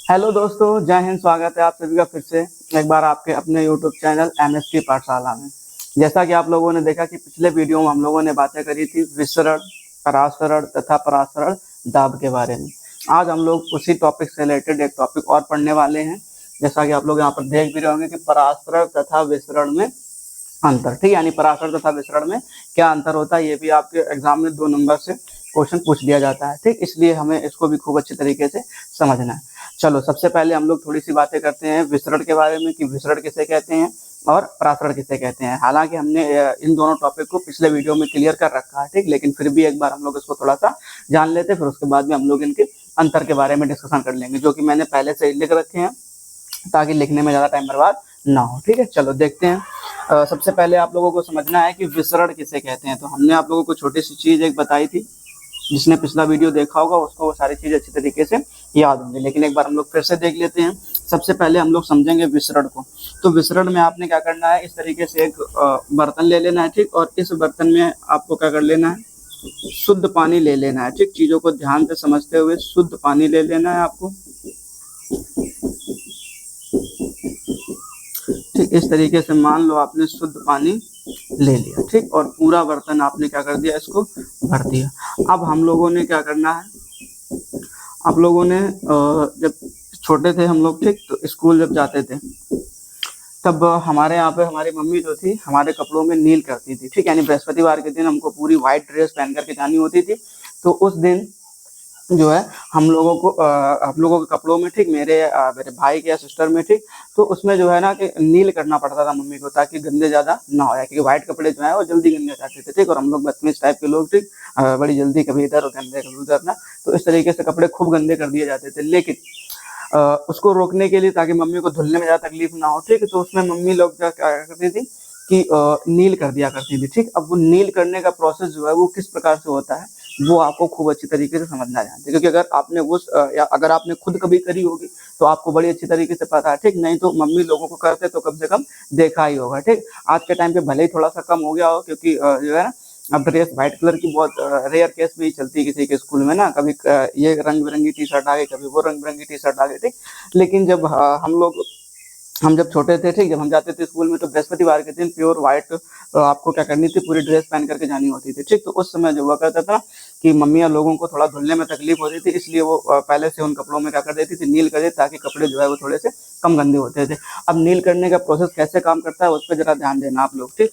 Hello दोस्तों, जय हिंद। स्वागत है आप सभी का फिर से एक बार आपके अपने यूट्यूब चैनल एमएसटी पाठशाला में। जैसा कि आप लोगों ने देखा कि पिछले वीडियो में हम लोगों ने बातें करी थी विसरण, परासरण तथा परासरण दाब के बारे में। आज हम लोग उसी टॉपिक से रिलेटेड एक टॉपिक और पढ़ने वाले हैं। जैसा कि आप लोग यहाँ पर देख भी रहे होंगे कि परासरण तथा विसरण में अंतर, ठीक है, यानी पराशर तथा विसरण में क्या अंतर होता है, ये भी आपके एग्जाम में 2 नंबर से क्वेश्चन पूछ दिया जाता है, ठीक। इसलिए हमें इसको भी खूब अच्छे तरीके से समझना है। चलो, सबसे पहले हम लोग थोड़ी सी बातें करते हैं विसरण के बारे में कि विसरण किसे कहते हैं और पराशरण किसे कहते हैं। हालांकि हमने इन दोनों टॉपिक को पिछले वीडियो में क्लियर कर रखा है, ठीक, लेकिन फिर भी एक बार हम लोग इसको थोड़ा सा जान लेते हैं, फिर उसके बाद भी हम लोग इनके अंतर के बारे में डिस्कशन कर लेंगे, जो कि मैंने पहले से लिख रखे हैं ताकि लिखने में ज़्यादा टाइम बर्बाद ना हो, ठीक है। चलो देखते हैं। सबसे पहले आप लोगों को समझना है कि विसरण किसे कहते हैं। तो हमने आप लोगों को छोटी सी चीज़ एक बताई थी, जिसने पिछला वीडियो देखा होगा उसको वो सारी चीज़ अच्छी तरीके से याद होंगी, लेकिन एक बार हम लोग फिर से देख लेते हैं। सबसे पहले हम लोग समझेंगे विसरण को। तो विसरण में आपने क्या करना है, इस तरीके से एक बर्तन ले लेना है, ठीक, और इस बर्तन में आपको क्या कर लेना है, शुद्ध पानी ले लेना है, ठीक। चीज़ों को ध्यान से समझते हुए शुद्ध पानी ले लेना है आपको, ठीक। इस तरीके से मान लो आपने शुद्ध पानी ले लिया, ठीक, और पूरा बर्तन आपने क्या कर दिया, इसको भर दिया। अब हम लोगों ने क्या करना है, आप लोगों ने जब छोटे थे हम लोग, ठीक, तो स्कूल जब जाते थे तब हमारे यहाँ पे हमारी मम्मी जो थी हमारे कपड़ों में नील करती थी, ठीक, यानी बृहस्पतिवार के दिन हमको पूरी व्हाइट ड्रेस पहन करके जानी होती थी। तो उस दिन जो है हम लोगों के कपड़ों में, ठीक, मेरे भाई के या सिस्टर में, ठीक, तो उसमें जो है ना कि नील करना पड़ता था मम्मी को, ताकि गंदे ज़्यादा ना हो जाए, क्योंकि व्हाइट कपड़े जो है वो जल्दी गंदे हो जाते थे, ठीक। और हम लोग बदतमीज टाइप के लोग, ठीक, बड़ी जल्दी कभी इधर गंदे कभी उधर ना, तो इस तरीके से कपड़े खूब गंदे कर दिए जाते थे। लेकिन उसको रोकने के लिए, ताकि मम्मी को धुलने में ज़्यादा तकलीफ ना हो, ठीक, तो उसमें मम्मी लोग क्या करती थी कि नील कर दिया करती थी, ठीक। अब वो नील करने का प्रोसेस जो है वो किस प्रकार से होता है वो आपको खूब अच्छी तरीके से समझना जानते, क्योंकि अगर आपने या अगर आपने खुद कभी करी होगी तो आपको बड़ी अच्छी तरीके से पता है, ठीक। नहीं तो मम्मी लोगों को करते तो कम से कम देखा ही होगा, ठीक। आज के टाइम पे भले ही थोड़ा सा कम हो गया हो, क्योंकि जो है ना अब ड्रेस व्हाइट कलर की बहुत रेयर केस में ही चलती है किसी के स्कूल में ना, कभी ये रंग बिरंगी टी शर्ट आ गई, कभी वो रंग बिरंगी टी शर्ट आ गई, ठीक। लेकिन जब हम जब छोटे थे, ठीक, जब हम जाते थे स्कूल में तो बृहस्पतिवार के दिन प्योर व्हाइट आपको क्या करनी थी, पूरी ड्रेस पहन करके जानी होती थी, ठीक। तो उस समय जो हुआ करता था कि मम्मियाँ लोगों को थोड़ा धुलने में तकलीफ होती थी, इसलिए वो पहले से उन कपड़ों में क्या कर देती थी, नील कर देती, ताकि कपड़े जो है वो थोड़े से कम गंदे होते थे। अब नील करने का प्रोसेस कैसे काम करता है उस पर जरा ध्यान देना आप लोग, ठीक।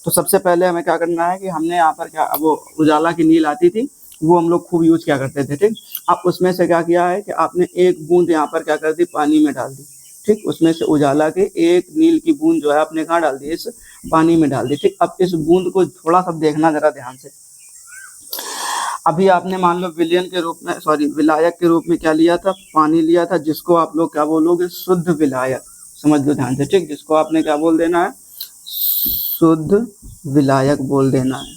तो सबसे पहले हमें क्या करना है कि हमने यहाँ पर क्या, वो उजाला की नील आती थी, वो हम लोग खूब यूज किया करते थे, ठीक। अब उसमें से क्या किया है कि आपने एक बूंद यहाँ पर क्या कर दी, पानी में डाल दी, ठीक। उसमें से उजाला के एक नील की बूंद जो है आपने कहाँ डाल दी, इस पानी में डाल दी, ठीक। अब इस बूंद को थोड़ा सा देखना जरा ध्यान से। अभी आपने मान लो विलायक के रूप में क्या लिया था, पानी लिया था, जिसको आप लोग क्या बोलोगे, शुद्ध विलायक। समझ लो ध्यान से, ठीक, जिसको आपने क्या बोल देना है, शुद्ध विलायक बोल देना है,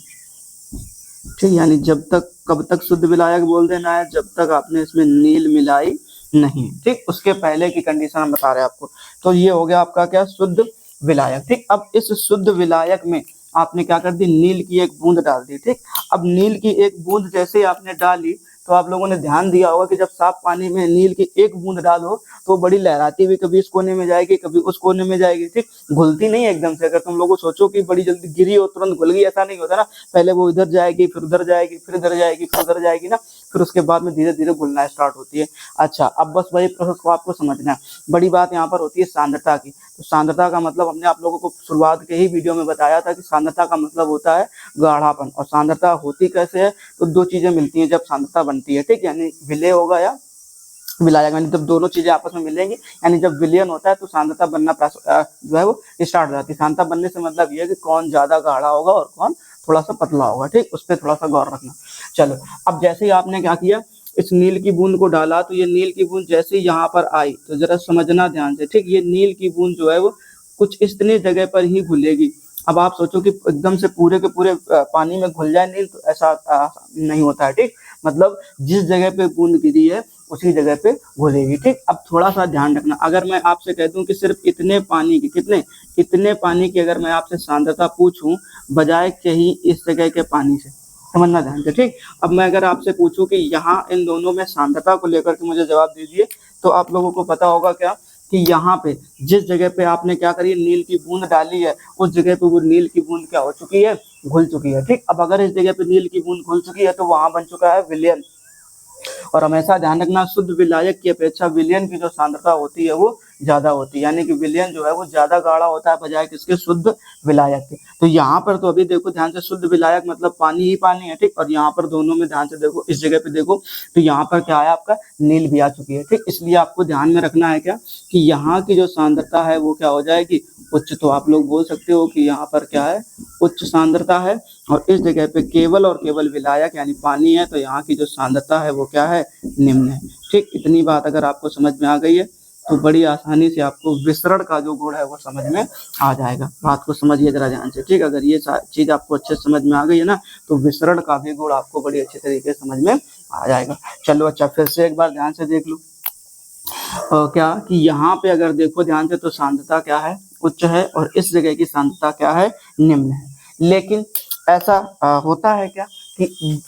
ठीक। यानी कब तक शुद्ध विलायक बोल देना है, जब तक आपने इसमें नील मिलाई नहीं, ठीक। उसके पहले की कंडीशन हम बता रहे हैं आपको। तो ये हो गया आपका क्या, शुद्ध विलायक, ठीक। अब इस शुद्ध विलायक में आपने क्या कर दी, नील की एक बूंद डाल दी, ठीक। अब नील की एक बूंद जैसे ही आपने डाली तो आप लोगों ने ध्यान दिया होगा कि जब साफ पानी में नील की एक बूंद डालो तो बड़ी लहराती हुई कभी इस कोने में जाएगी कभी उस कोने में जाएगी, ठीक। घुलती नहीं है एकदम से। अगर तुम लोगों सोचो कि बड़ी जल्दी गिरी और तुरंत घुल गई, ऐसा नहीं होता ना। पहले वो इधर जाएगी, फिर उधर जाएगी, फिर इधर जाएगी, फिर उधर जाएगी ना, फिर उसके बाद में धीरे धीरे घुलना स्टार्ट होती है। अच्छा, अब बस वही प्रोसेस को आपको समझना है। बड़ी बात यहाँ पर होती है सांद्रता की। तो सांद्रता का मतलब हमने आप लोगों को शुरुआत के ही वीडियो में बताया था कि सांद्रता का मतलब होता है गाढ़ापन। और सांद्रता होती कैसे है, तो 2 चीजें मिलती हैं जब सांद्रता बनती है, ठीक। यानी विलय होगा या विलायक, यानी जब दोनों चीजें आपस में मिलेंगी, यानी जब विलयन होता है तो सांद्रता बनना जो है वो स्टार्ट हो जाती है। सांद्रता बनने से मतलब ये है कि कौन ज्यादा गाढ़ा होगा और कौन थोड़ा सा पतला होगा, ठीक। उस पर थोड़ा सा गौर रखना। चलो, अब जैसे ही आपने क्या किया, इस नील की बूंद को डाला, तो ये नील की बूंद जैसे ही यहाँ पर आई तो जरा समझना ध्यान से, ठीक। ये नील की बूंद जो है वो कुछ इतनी जगह पर ही घुलेगी। अब आप सोचो कि एकदम से पूरे के पूरे पानी में घुल जाए नील, तो ऐसा नहीं होता है, ठीक। मतलब जिस जगह पे बूंद गिरी है उसी जगह पे घुलेगी, ठीक। अब थोड़ा सा ध्यान रखना, अगर मैं आपसे कह दूं कि सिर्फ इतने पानी की इतने पानी की अगर मैं आपसे सांद्रता पूछूं बजाय के ही इस जगह के पानी से, समझना ध्यान से, ठीक। अब मैं अगर आपसे पूछूं कि यहाँ इन दोनों में सांद्रता को लेकर के मुझे जवाब दीजिए, तो आप लोगों को पता होगा क्या कि यहाँ पे जिस जगह पे आपने क्या करी, नील की बूंद डाली है, उस जगह पे वो नील की बूंद क्या हो चुकी है, घुल चुकी है। ठीक, अब अगर इस जगह पे नील की बूंद घुल चुकी है तो वहां बन चुका है विलयन। और हमेशा ध्यान रखना, शुद्ध विलायक की अपेक्षा विलयन की जो सांद्रता होती है वो ज्यादा होती है, यानी कि विलयन जो है वो ज्यादा गाढ़ा होता है बजाय किसके, शुद्ध विलायक के। तो यहाँ पर तो अभी देखो ध्यान से, शुद्ध विलायक मतलब पानी ही पानी है। ठीक, और यहाँ पर दोनों में ध्यान से देखो, इस जगह पे देखो तो यहाँ पर क्या है, आपका नील भी आ चुकी है। ठीक, इसलिए आपको ध्यान में रखना है क्या कि यहाँ की जो सांद्रता है वो क्या हो जाएगी, उच्च। तो आप लोग बोल सकते हो कि यहाँ पर क्या है, उच्च सांद्रता है। और इस जगह पे केवल और केवल विलायक यानी पानी है, तो यहाँ की जो सांद्रता है वो क्या है, निम्न है। ठीक, इतनी बात अगर आपको समझ में आ गई है तो बड़ी आसानी से आपको विसरण का जो गुण है वो समझ में आ जाएगा। बात को समझिए जरा ध्यान से। ठीक, अगर ये चीज आपको अच्छे से समझ में आ गई है ना, तो विसरण का भी गुण आपको बड़ी अच्छे तरीके से समझ में आ जाएगा। चलो अच्छा, फिर से एक बार ध्यान से देख लो क्या कि यहाँ पे अगर देखो ध्यान से तो सांद्रता क्या है, उच्च है, और इस जगह की सांद्रता क्या है, निम्न है। लेकिन ऐसा होता है क्या कि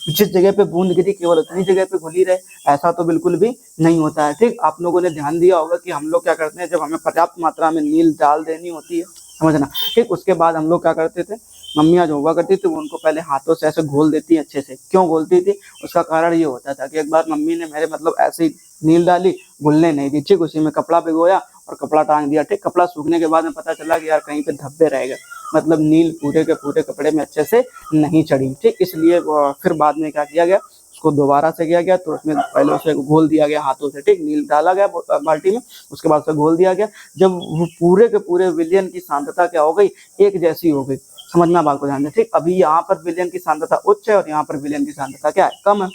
जिस जगह पे बूंद गिरी केवल उतनी जगह पे घुली रहे, ऐसा तो बिल्कुल भी नहीं होता है। ठीक, आप लोगों ने ध्यान दिया होगा कि हम लोग क्या करते हैं, जब हमें पर्याप्त मात्रा में नील डाल देनी होती है, समझना। ठीक, उसके बाद हम लोग क्या करते थे, मम्मियाँ जो हुआ करती थी वो उनको पहले हाथों से ऐसे घोल देती है अच्छे से। क्यों घोलती थी, उसका कारण ये होता था कि एक बार मम्मी ने मेरे मतलब ऐसे ही नील डाली, घुलने नहीं दी। ठीक, उसी में कपड़ा भिगोया और कपड़ा टांग दिया। ठीक, कपड़ा सूखने के बाद में पता चला कि यार कहीं पे धब्बे रह गए, मतलब नील पूरे के पूरे कपड़े में अच्छे से नहीं चढ़ी। ठीक, इसलिए फिर बाद में क्या किया गया, उसको दोबारा से किया गया, तो उसमें पहले उसे घोल दिया गया हाथों से। ठीक, नील डाला गया बाल्टी में, उसके बाद उसे घोल दिया गया। जब वो पूरे के पूरे विलयन की सांद्रता क्या हो गई, एक जैसी हो गई। समझना बात को ध्यान से। ठीक, अभी यहाँ पर विलयन की सांद्रता उच्च है और यहाँ पर विलयन की सांद्रता क्या है, कम है।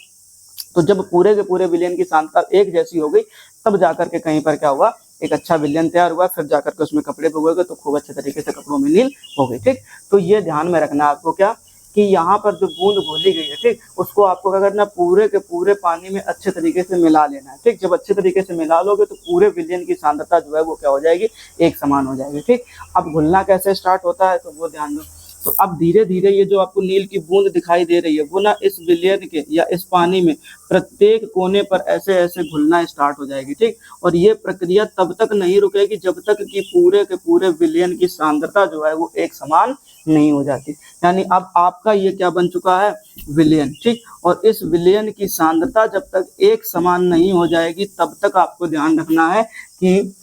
तो जब पूरे के पूरे विलयन की सांद्रता एक जैसी हो गई, तब जाकर के कहीं पर क्या हुआ, एक अच्छा विलयन तैयार हुआ। फिर जाकर के उसमें कपड़े भिगोगे तो खूब अच्छे तरीके से कपड़ों में नील हो गई। ठीक, तो ये ध्यान में रखना आपको क्या कि यहाँ पर जो बूंद घोली गई है, ठीक, उसको आपको क्या करना, पूरे के पूरे पानी में अच्छे तरीके से मिला लेना है। ठीक, जब अच्छे तरीके से मिला लोगे तो पूरे विलयन की सांद्रता जो है वो क्या हो जाएगी, एक समान हो जाएगी। ठीक, अब घुलना कैसे स्टार्ट होता है तो वो ध्यान दो। तो अब धीरे धीरे ये जो आपको नील की बूंद दिखाई दे रही है वो ना इस विलयन के या इस पानी में प्रत्येक कोने पर ऐसे ऐसे घुलना स्टार्ट हो जाएगी। ठीक, और ये प्रक्रिया तब तक नहीं रुकेगी जब तक कि पूरे के पूरे विलयन की सांद्रता जो है वो एक समान नहीं हो जाती। यानी अब आपका ये क्या बन चुका है, विलयन। ठीक, और इस विलयन की सांद्रता जब तक एक समान नहीं हो जाएगी तब तक आपको ध्यान रखना है कि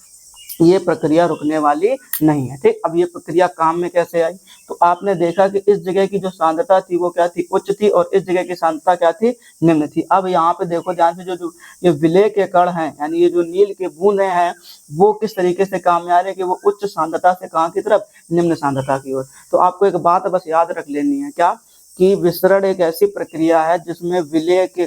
ये प्रक्रिया रुकने वाली नहीं है। ठीक, अब ये प्रक्रिया काम में कैसे आई, तो आपने देखा कि इस जगह की जो सांद्रता थी वो क्या थी, उच्च थी, और इस जगह की सांद्रता क्या थी, निम्न थी। अब यहाँ पे देखो ध्यान से, जो ये विलय के कण हैं, यानी ये जो नील के बूंदे हैं, वो किस तरीके से काम में आ रहे हैं कि वो उच्च सांद्रता से कहाँ की तरफ, निम्न सांद्रता की ओर। तो आपको एक बात बस याद रख लेनी है क्या कि विसरण एक ऐसी प्रक्रिया है जिसमें विलय के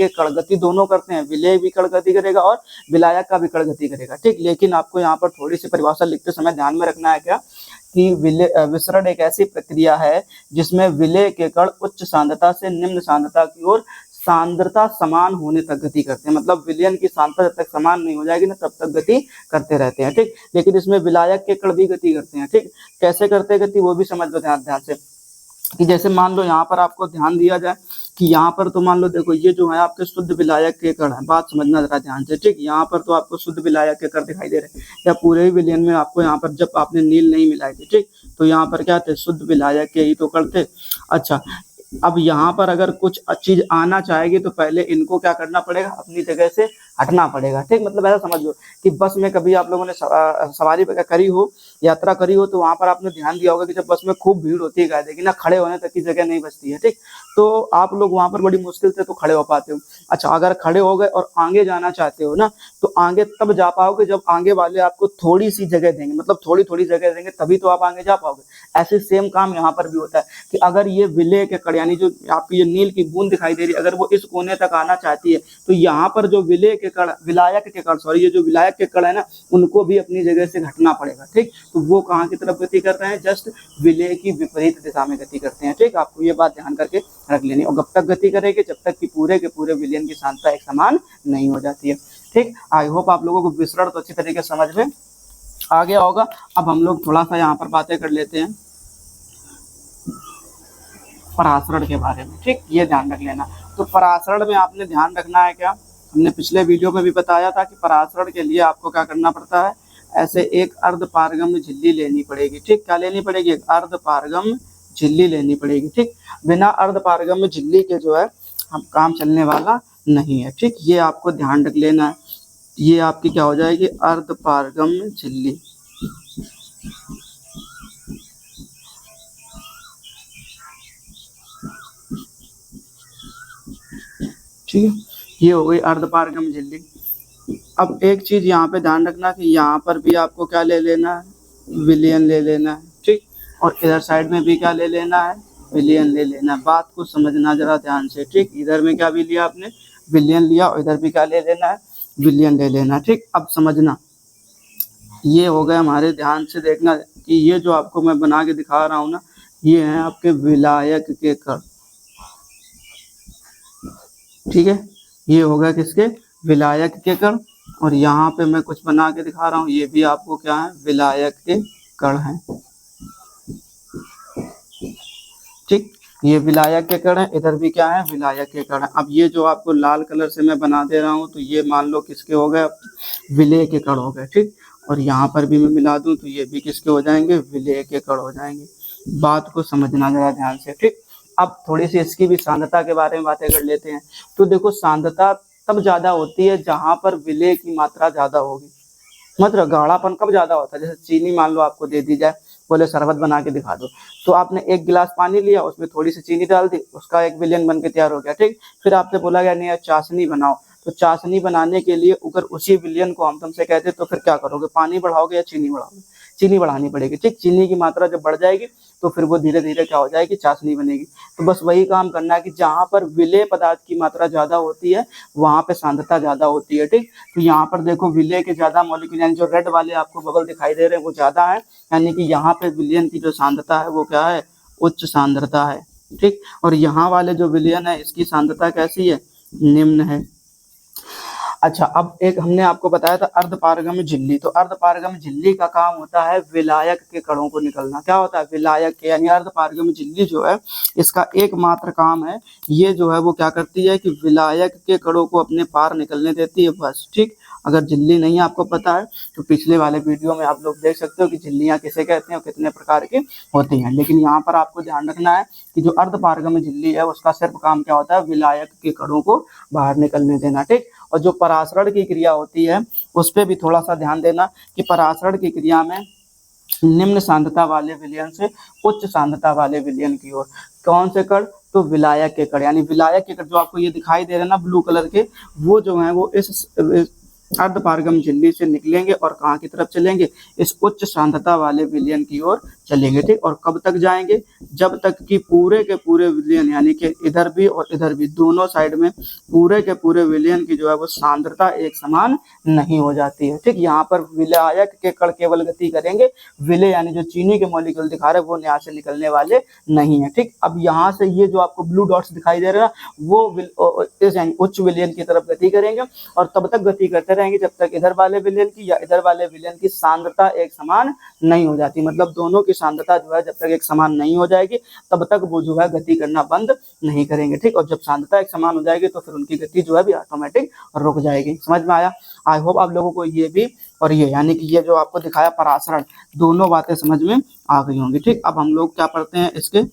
कण गति दोनों करते हैं, विलय भी कण गति करेगा और विलायक का भी कण गति करेगा। ठीक, लेकिन आपको यहाँ पर थोड़ी सी परिभाषा लिखते समय ध्यान में रखना है क्या कि विसरण एक ऐसी प्रक्रिया है जिसमें विलय के कण उच्च सांद्रता से निम्न सांद्रता की ओर सांद्रता समान होने तक गति करते हैं। मतलब विलयन की सांद्रता जब तक समान नहीं हो जाएगी ना तब तक गति करते रहते हैं। ठीक, लेकिन इसमें विलायक के कण भी गति करते हैं। ठीक, कैसे करते हैं गति वो भी समझ लो ध्यान से, कि जैसे मान लो यहाँ पर आपको ध्यान दिया जाए कि यहाँ पर तो मान लो देखो ये जो है आपके शुद्ध विलायक के कण है, बात समझना जरा ध्यान से। ठीक, यहाँ पर तो आपको शुद्ध विलायक के कण दिखाई दे रहे हैं, या पूरे ही विलयन में आपको यहाँ पर जब आपने नील नहीं मिलाई थी, ठीक, तो यहाँ पर क्या थे, शुद्ध विलायक के ही तो कण थे। अच्छा, अब यहाँ पर अगर कुछ चीज आना चाहेगी तो पहले इनको क्या करना पड़ेगा, अपनी जगह से हटना पड़ेगा। ठीक, मतलब ऐसा समझ लो कि बस में कभी आप लोगों ने सवारी करी हो, यात्रा करी हो, तो वहां पर आपने ध्यान दिया होगा कि जब बस में खूब भीड़ होती है कायदे ना, खड़े होने तक की जगह नहीं बचती है। ठीक, तो आप लोग वहां पर बड़ी मुश्किल से तो खड़े हो पाते हो। अच्छा, अगर खड़े हो गए और आगे जाना चाहते हो ना, तो आगे तब जा पाओगे जब आगे वाले आपको थोड़ी सी जगह देंगे, मतलब थोड़ी थोड़ी जगह देंगे, तभी तो आप आगे जा पाओगे। ऐसे सेम काम यहाँ पर भी होता है कि अगर ये विलय के कण यानी जो आपकी ये नील की बूंद दिखाई दे रही है, अगर वो इस कोने तक आना चाहती है तो यहाँ पर जो विलय के कण, विलायक के कण, सॉरी, ये जो विलायक के कण है ना, उनको भी अपनी जगह से घटना पड़ेगा। ठीक, तो वो कहाँ की तरफ गति कर रहे हैं, जस्ट विलय की विपरीत दिशा में गति करते हैं। ठीक, आपको ये बात ध्यान करके रख लेनी, और कब तक गति करेंगे, जब तक कि पूरे के पूरे विलयन की सांद्रता एक समान नहीं हो जाती है। ठीक, आई होप आप लोगों को विसरण तो अच्छी तरीके से समझ में आ गया होगा। अब हम लोग थोड़ा सा यहाँ पर बातें कर लेते हैं परासरण के बारे में। ठीक, ये ध्यान रख लेना। तो परासरण में आपने ध्यान रखना है क्या हमने पिछले वीडियो में भी बताया था कि परासरण के लिए आपको क्या करना पड़ता है, ऐसे एक अर्धपारगम्य झिल्ली लेनी पड़ेगी। ठीक, क्या लेनी पड़ेगी, एक अर्धपारगम्य झिल्ली लेनी पड़ेगी। ठीक, बिना अर्धपारगम्य झिल्ली के जो है हम काम चलने वाला नहीं है। ठीक, ये आपको ध्यान रख लेना है। ये आपकी क्या हो जाएगी, अर्धपारगम्य झिल्ली। ठीक है, ये हो गई अर्धपारगम्य झिल्ली। अब एक चीज यहाँ पे ध्यान रखना कि यहाँ पर भी आपको क्या ले लेना है, विलयन ले लेना है। ठीक, और इधर साइड में भी क्या ले लेना है, विलयन ले लेना है। बात को समझना जरा ध्यान से। ठीक, इधर में क्या भी लिया आपने, विलयन लिया, और इधर भी क्या ले लेना है, विलयन ले लेना। ठीक, अब समझना, ये हो गया हमारे, ध्यान से देखना कि ये जो आपको मैं बना के दिखा रहा हूँ ना, ये है आपके विलायक के कण। ठीक है, ये हो गया किसके, विलायक के कण। और यहाँ पे मैं कुछ बना के दिखा रहा हूँ, ये भी आपको क्या है, विलायक के कण है। ठीक, ये विलायक के कण है, इधर भी क्या है, विलायक के कण है। अब ये जो आपको लाल कलर से मैं बना दे रहा हूँ, तो ये मान लो किसके हो गए, विलेय के कण हो गए। ठीक, और यहाँ पर भी मैं मिला दूं तो ये भी किसके हो जाएंगे, विलेय के कण हो जाएंगे। बात को समझना जरा ध्यान से। ठीक, अब थोड़ी सी इसकी भी सांद्रता के बारे में बातें कर लेते हैं। तो देखो, सांद्रता तब ज्यादा होती है जहां पर विलेय की मात्रा ज्यादा होगी। मतलब गाढ़ापन कब ज्यादा होता है, जैसे चीनी मान लो आपको दे दी जाए, बोले शरबत बना के दिखा दो, तो आपने एक गिलास पानी लिया, उसमें थोड़ी सी चीनी डाल दी, उसका एक विलयन बन के तैयार हो गया। ठीक, फिर आपसे बोला गया नहीं चाशनी बनाओ, तो चाशनी बनाने के लिए अगर उसी विलयन को हम तुमसे कहते तो फिर क्या करोगे, पानी बढ़ाओगे या चीनी बढ़ाओगे, चीनी बढ़ानी पड़ेगी। ठीक, चीनी की मात्रा जब बढ़ जाएगी तो फिर वो धीरे धीरे क्या हो जाएगी, चाशनी बनेगी। तो बस वही काम करना है कि जहां पर विलेय पदार्थ की मात्रा ज्यादा होती है वहां पे सांद्रता ज्यादा होती है। ठीक, तो यहाँ पर देखो विलेय के ज्यादा मॉलिक्यूल, यानी जो रेड वाले आपको बबल दिखाई दे रहे हैं वो ज्यादा है, यानी कि यहाँ पे विलयन की जो सांद्रता है वो क्या है, उच्च सांद्रता है। ठीक, और यहाँ वाले जो विलयन है इसकी सांद्रता कैसी है, निम्न है। अच्छा, अब एक हमने आपको बताया था अर्धपारगम्य झिल्ली। तो अर्धपारगम्य झिल्ली का काम होता है विलायक के कणों को निकलना। क्या होता है, विलायक के, यानी अर्धपारगम्य झिल्ली जो है इसका एकमात्र काम है, ये जो है वो क्या करती है कि विलायक के कणों को अपने पार निकलने देती है, बस। ठीक, अगर झिल्ली नहीं आपको पता है तो पिछले वाले वीडियो में आप लोग देख सकते हो कि झिल्लियां किसे कहते हैं और कितने प्रकार की होती हैं। लेकिन यहाँ पर आपको ध्यान रखना है कि जो अर्धपारगम्य झिल्ली है उसका सिर्फ काम क्या होता है, विलायक के कणों को बाहर निकलने देना। ठीक, और जो परासरण की क्रिया होती है उस पर भी थोड़ा सा ध्यान देना कि परासरण की क्रिया में निम्न सांद्रता वाले विलयन से उच्च सांद्रता वाले विलयन की ओर, कौन से कण, तो विलायक के कण। यानी विलायक के कण जो आपको ये दिखाई दे रहे हैं ना ब्लू कलर के, वो जो है वो इस अर्धपारगम्य झिल्ली से निकलेंगे और कहाँ की तरफ चलेंगे, इस उच्च सांद्रता वाले विलयन की ओर चलेंगे। ठीक, और कब तक जाएंगे, जब तक कि पूरे के पूरे विलयन, यानी कि इधर भी और इधर भी दोनों साइड में पूरे के पूरे विलयन की जो है वो सांद्रता एक समान नहीं हो जाती है। ठीक, यहाँ पर विलायक के कण केवल गति करेंगे, विलेय यानी जो चीनी के मॉलिक्यूल दिखा रहे हैं वो यहाँ से निकलने वाले नहीं है। ठीक, अब यहाँ से ये जो आपको ब्लू डॉट्स दिखाई दे रहे हैं वो इस उच्च विलयन की तरफ गति करेंगे और तब तक गति करते रहेंगे जब तक इधर वाले विलयन की या इधर वाले विलयन की सांद्रता एक समान नहीं हो जाती। मतलब दोनों की सांद्रता जो है जब तक एक समान नहीं हो जाएगी तब तक वो जो है गति करना बंद नहीं करेंगे। ठीक, और जब सांद्रता एक समान हो जाएगी तो फिर उनकी गति जो है भी ऑटोमेटिक रुक जाएगी। समझ में आया? आई होप आप लोगों को ये भी और ये, यानी कि ये जो आपको दिखाया परासरण, दोनों बातें समझ में आ गई होंगी। ठीक, अब हम लोग क्या पढ़ते हैं, इसके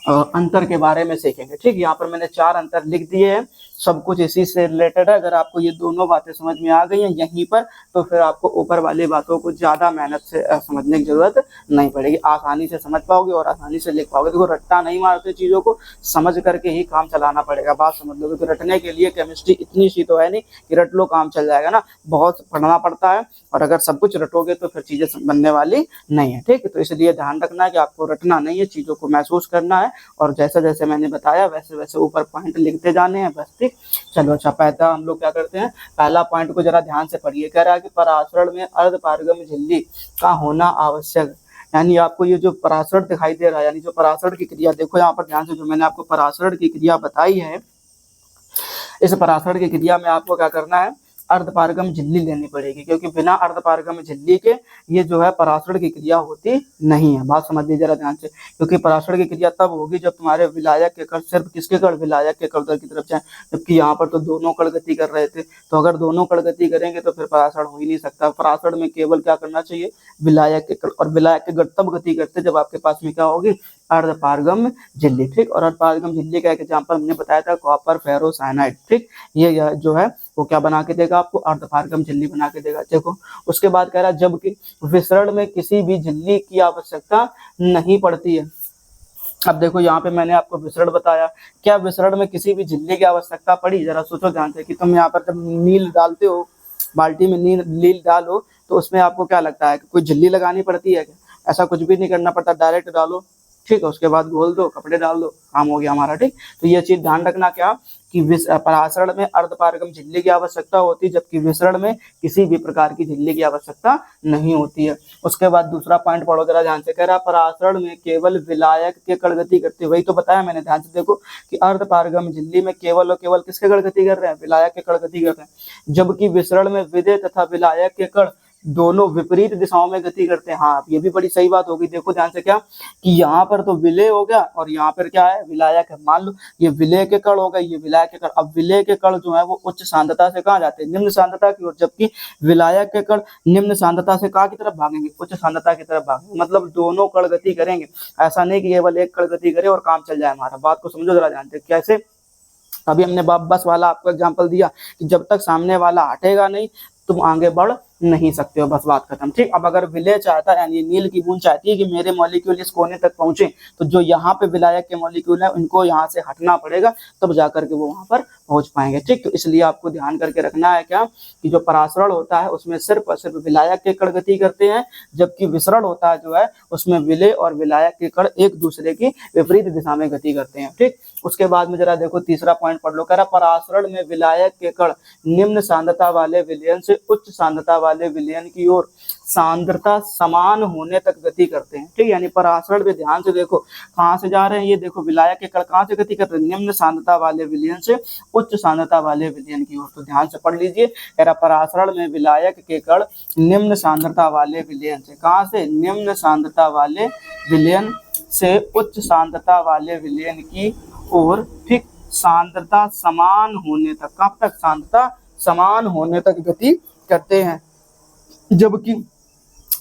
अंतर के बारे में सीखेंगे। ठीक, यहाँ पर मैंने 4 अंतर लिख दिए हैं, सब कुछ इसी से रिलेटेड है। अगर आपको ये दोनों बातें समझ में आ गई हैं यहीं पर, तो फिर आपको ऊपर वाली बातों को ज्यादा मेहनत से समझने की जरूरत नहीं पड़ेगी, आसानी से समझ पाओगे और आसानी से लिख पाओगे। देखो, रट्टा नहीं मारते, चीजों को समझ करके ही काम चलाना पड़ेगा। बात समझ लो, क्योंकि रटने के लिए केमिस्ट्री इतनी सी तो है नहीं कि रट लो काम चल जाएगा ना, बहुत पढ़ना पड़ता है, और अगर सब कुछ रटोगे तो फिर चीजें बनने वाली नहीं है। ठीक, तो इसलिए ध्यान रखना है कि आपको रटना नहीं है, चीजों को महसूस करना है, और जैसे जैसे मैंने बताया वैसे वैसे ऊपर पॉइंट लिखते जाने हैं, बस। ठीक, चलो। अच्छा, पहला हम लोग क्या करते हैं, पहला पॉइंट को जरा ध्यान से पढ़िए। कह रहा है कि परासरण में अर्धपारगम्य झिल्ली का होना आवश्यक, यानी आपको ये जो परासरण दिखाई दे रहा है, यानी जो परासरण की क्रिया, देखो यहाँ पर ध्यान से, जो मैंने आपको परासरण की क्रिया बताई है, इस परासरण की क्रिया में आपको क्या करना है अर्धपारगम झिल्ली लेनी पड़ेगी, क्योंकि बिना अर्धपारगम झिल्ली के ये जो है परासरण की क्रिया होती नहीं है। बात समझ लीजिए जरा ध्यान से, क्योंकि परासरण की क्रिया तब होगी जब तुम्हारे विलायक के कण सिर्फ किसके कण, विलायक के कण उधर की तरफ जाए, जबकि यहाँ पर तो दोनों कण गति कर रहे थे। तो अगर दोनों कण गति करेंगे तो फिर परासरण हो ही नहीं सकता। परासरण में केवल क्या करना चाहिए, विलायक के कण, और विलायक के कण तब गति करते जब आपके पास में क्या होगी, अर्धपारगम झिल्ली। ठीक, और अर्धपारगम झिल्ली का एक एग्जाम्पल हमने बताया था कॉपर फेरोसाइनाइड। ठीक, ये जो है वो क्या बना के देगा आपको, अर्धपारगम झिल्ली बना के देगा। देखो उसके बाद कह रहा है जबकि विसरण में किसी भी झिल्ली की आवश्यकता नहीं पड़ती है। अब देखो यहाँ पे मैंने आपको विसरण बताया, क्या विसरण में किसी भी झिल्ली की आवश्यकता पड़ी, जरा सोचो ध्यान से कि तुम यहाँ पर जब नील डालते हो, बाल्टी में नील डालो तो उसमें आपको क्या लगता है कि कोई झिल्ली लगानी पड़ती है क्या? ऐसा कुछ भी नहीं करना पड़ता, डायरेक्ट डालो। ठीक है, उसके बाद घोल दो, कपड़े डाल दो, काम हो गया हमारा। ठीक, तो ये चीज ध्यान रखना क्या कि परासरण में अर्धपारगम झिल्ली की आवश्यकता होती है, जबकि विसरण में किसी भी प्रकार की झिल्ली की आवश्यकता नहीं होती है। उसके बाद दूसरा पॉइंट पढ़ो जरा ध्यान से, कह रहा परासरण में केवल विलायक के कण गति करते, वही तो बताया मैंने, ध्यान से देखो कि अर्धपारगम झिल्ली में केवल और केवल किसके कण गति कर रहे हैं, विलायक के कण गति कर रहे हैं, जबकि विसरण में विलेय तथा विलायक के कण दोनों विपरीत दिशाओं में गति करते हैं। हाँ, ये भी बड़ी सही बात होगी। देखो ध्यान से क्या कि यहाँ पर तो विलेय हो गया और यहाँ पर क्या है, विलायक है। मान लो ये विलेय के कण हो गए, ये विलायक के कण। अब विलेय के कण जो है वो उच्च सांद्रता से कहाँ जाते हैं, निम्न सांद्रता की ओर, जबकि विलायक के कण निम्न सांद्रता से कहाँ की तरफ भागेंगे, उच्च सांद्रता की तरफ भागेंगे। मतलब दोनों कण गति करेंगे, ऐसा नहीं कि केवल एक कण गति करे और काम चल जाए हमारा। बात को समझो जरा ध्यान से, कैसे? अभी हमने बस वाला आपको एग्जांपल दिया कि जब तक सामने वाला हटेगा नहीं तुम आगे बढ़ नहीं सकते हो, बस बात खत्म। ठीक, अब अगर विलय चाहता है यानी नील की बूंद चाहती है कि मेरे मॉलिक्यूल इस कोने तक पहुंचे, तो जो यहाँ पे विलायक के मॉलिक्यूल है उनको यहाँ से हटना पड़ेगा, तब जाकर के वो वहां पर पहुंच पाएंगे। ठीक, तो इसलिए आपको ध्यान करके रखना है क्या कि जो परासरण होता है उसमें सिर्फ और सिर्फ विलायक के कण गति करते हैं, जबकि विसरण होता है जो है उसमें विलेय और विलायक के कण एक दूसरे की विपरीत दिशा में गति करते हैं। ठीक, उसके बाद में जरा देखो तीसरा पॉइंट पढ़ लो, कह रहा परासरण में विलायक के कण निम्न सांद्रता वाले विलयन से उच्च सांद्रता वाले विलयन की ओर सांद्रता समान होने तक गति करते हैं। ठीक, यानी परासरण में ध्यान से देखो कहाँ से जा रहे हैं, ये देखो विलायक के कण कहाँ से गति करते हैं, निम्न सांद्रता वाले विलयन से उच्च सांद्रता वाले विलयन की ओर। तो ध्यान से पढ़ लीजिए, कह रहा परासरण में विलायक के कण निम्न सांद्रता वाले विलयन से, कहाँ से, निम्न सांद्रता वाले विलयन से उच्च सांद्रता वाले विलयन की और ठीक सांद्रता समान होने तक, कब तक, सांद्रता समान होने तक गति करते हैं। जबकि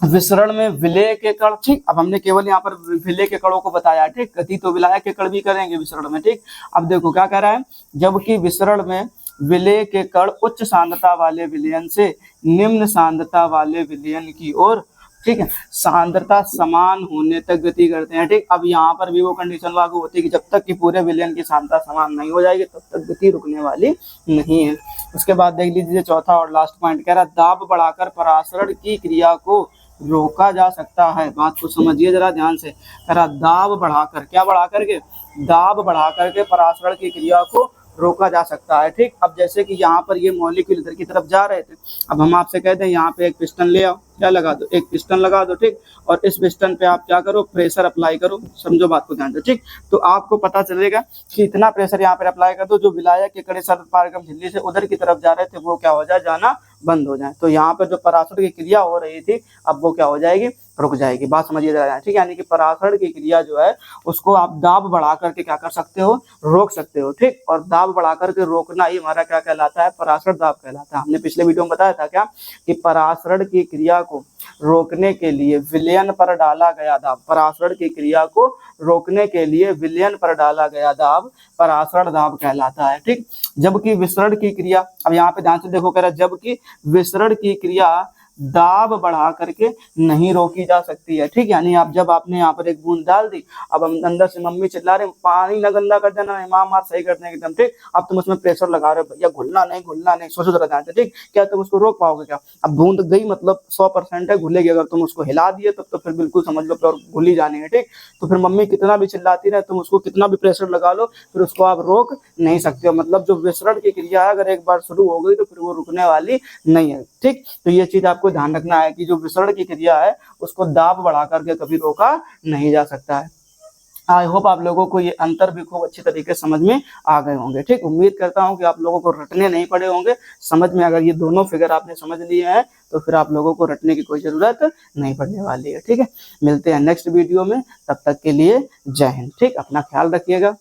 विसरण में विलेय के कण, ठीक, अब हमने केवल यहाँ पर विलेय के कणों को बताया। ठीक, गति तो विलायक के कण भी करेंगे विसरण में। ठीक, अब देखो क्या कह रहा है, जबकि विसरण में विलेय के कण उच्च सांद्रता वाले विलयन से निम्न सांद्रता वाले विलयन की ओर, ठीक है, सांद्रता समान होने तक गति करते हैं। ठीक, अब यहाँ पर भी वो कंडीशन लागू होती है कि जब तक कि पूरे विलयन की सांद्रता समान नहीं हो जाएगी तब तक गति रुकने वाली नहीं है। उसके बाद देख लीजिए चौथा और लास्ट पॉइंट, कह रहा दाब बढ़ाकर परासरण की क्रिया को रोका जा सकता है। बात को समझिए जरा ध्यान से, कह रहा दाब बढ़ाकर, क्या बढ़ा करके, दाब बढ़ा करके परासरण की क्रिया को रोका जा सकता है। ठीक, अब जैसे कि यहाँ पर ये मॉलिक्यूल इधर की तरफ जा रहे थे, अब हम आपसे कहते हैं यहाँ पे एक पिस्टन ले आओ, क्या लगा दो, एक पिस्टन लगा दो। ठीक, और इस पिस्टन पे आप क्या करो, प्रेशर अप्लाई करो, समझो बात को ध्यान से। ठीक, तो आपको पता चलेगा कि इतना प्रेशर यहाँ पे अप्लाई कर दो, जो विलायक के कण अर्धपारगम झिल्ली से उधर की तरफ जा रहे थे वो क्या हो जाए, जाना बंद हो जाए। तो यहाँ पर जो परासरण की क्रिया हो रही थी अब वो क्या हो जाएगी, रुक जाएगी। बात समझिए जरा। ठीक, यानी कि परासरण की क्रिया जो है उसको आप दाब बढ़ा करके क्या कर सकते हो, रोक सकते हो। ठीक, और दाब बढ़ा करके रोकना ही हमारा क्या कहलाता है, परासरण दाब कहलाता है। हमने पिछले वीडियो में बताया था क्या कि परासरण की क्रिया को रोकने के लिए विलयन पर डाला गया दाब, परासरण की क्रिया को रोकने के लिए विलयन पर डाला गया दाब परासरण दाब कहलाता है। ठीक, जबकि विसरण की क्रिया, अब यहाँ पे ध्यान से देखो, कह रहा है जबकि विसरण की क्रिया दाब बढ़ा करके नहीं रोकी जा सकती है। ठीक, यानी आप जब आपने यहाँ पर एक बूंद डाल दी, अब अंदर से मम्मी चिल्ला रहे पानी ना गंदा कर देना, इमाम मार सही कर देंगे एकदम। ठीक, अब तुम उसमें प्रेशर लगा रहे हो, भैया घुलना नहीं, सोचो जरा ध्यान से। ठीक, क्या तुम उसको रोक पाओगे क्या? अब बूंद गई मतलब 100% है, घुलेगी। अगर तुम उसको हिला दिए तब तो फिर बिल्कुल समझ लो फिर घुल ही जानी है। ठीक, तो फिर मम्मी कितना भी चिल्लाती रहे, तुम उसको कितना भी प्रेशर लगा लो, फिर उसको आप रोक नहीं सकते हो। मतलब जो विसरण की क्रिया है अगर एक बार शुरू हो गई तो फिर वो रुकने वाली नहीं है। ठीक, तो ये चीज आपको ध्यान रखना है कि जो विसरण की क्रिया है उसको दाब बढ़ा करके कभी रोका नहीं जा सकता है। आई होप आप लोगों को ये अंतर भी खूब अच्छी तरीके से समझ में आ गए होंगे। ठीक, उम्मीद करता हूँ कि आप लोगों को रटने नहीं पड़े होंगे, समझ में अगर ये दोनों फिगर आपने समझ लिए हैं तो फिर आप लोगों को रटने की कोई ज़रूरत नहीं पड़ने वाली है। ठीक है, मिलते हैं नेक्स्ट वीडियो में, तब तक के लिए जय हिंद। ठीक, अपना ख्याल रखिएगा।